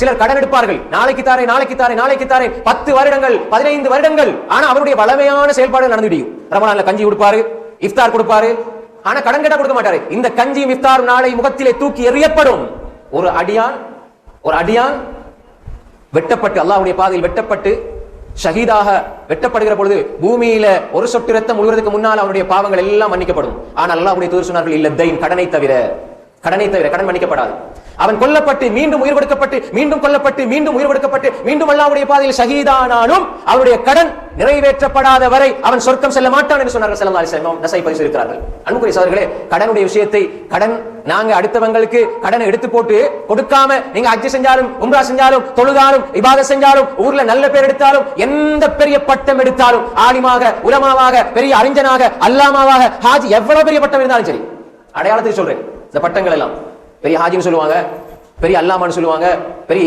சிலர் கடன் எடுப்பார்கள், நாளைக்கு தாரேன் நாளைக்கு தாரேன் நாளைக்கு தாரேன், 10 வருடங்கள் 15 வருடங்கள். ஆனா அவருடைய வளமையான செயல்பாடுகள் நடந்துடும். ரமலான்ல கஞ்சி கொடுப்பாரு, இஃப்தார் கொடுப்பாரு, ஆனா கடன் கேட்டா கொடுக்க மாட்டாரு. இந்த கஞ்சியும் இஃப்தாரும் நாளை முகத்திலே தூக்கி எறியப்படும். ஒரு அடியான் வெட்டப்பட்டு, அல்லாஹ்வுடைய பாதையில் வெட்டப்பட்டு ஷஹீதாக வெட்டப்படுகிற பொழுது பூமியில ஒரு சொட்டு ரத்தம் முழுவதற்கு முன்னால் அவனுடைய பாவங்கள் எல்லாம் மன்னிக்கப்படும். ஆனால் அல்லாஹ்வுடைய தூதர் சொன்னார்கள், இல்ல தைன், கடனை தவிர கடன் மன்னிக்கப்படாது. அவன் கொல்லப்பட்டு மீண்டும் உயிர் கொடுக்கப்பட்டு மீண்டும் கொல்லப்பட்டு மீண்டும் உயிர் கொடுக்கப்பட்டு மீண்டும் அல்லாஹ்வுடைய பாதையில் ஷஹீதானாலும் அவனுடைய கடன் நிறைவேற்றப்படாத வரை அவன் சொர்க்கம் செல்ல மாட்டான் என்று சொன்னார்கள் ஸல்லல்லாஹு அலைஹி வஸல்லம். நஸாய் பதிவு செய்திருக்கிறார்கள். அன்புக்குரிய சகோதரர்களே, கடனுடைய விஷயத்தை, நாங்க அடுத்தவங்களுக்கு கடனை எடுத்து போட்டு கொடுக்காம நீங்க ஹஜ் செஞ்சாலும் உம்ரா செஞ்சாலும் தொழுதாலும் இபாதத் செஞ்சாலும் ஊர்ல நல்ல பேர் எடுத்தாலும் எந்த பெரிய பட்டம் எடுத்தாலும், ஆலிமாக உலமாவாக பெரிய அறிஞனாக அல்லாமாவாக ஹாஜி எவ்வளவு பெரிய பட்டம் இருந்தாலும் சரி, அடையாளத்தை சொல்றேன், இந்த பட்டங்கள் எல்லாம் பெரிய ஹாஜின்னு சொல்லுவாங்க, பெரிய அல்லாமான்னு சொல்லுவாங்க, பெரிய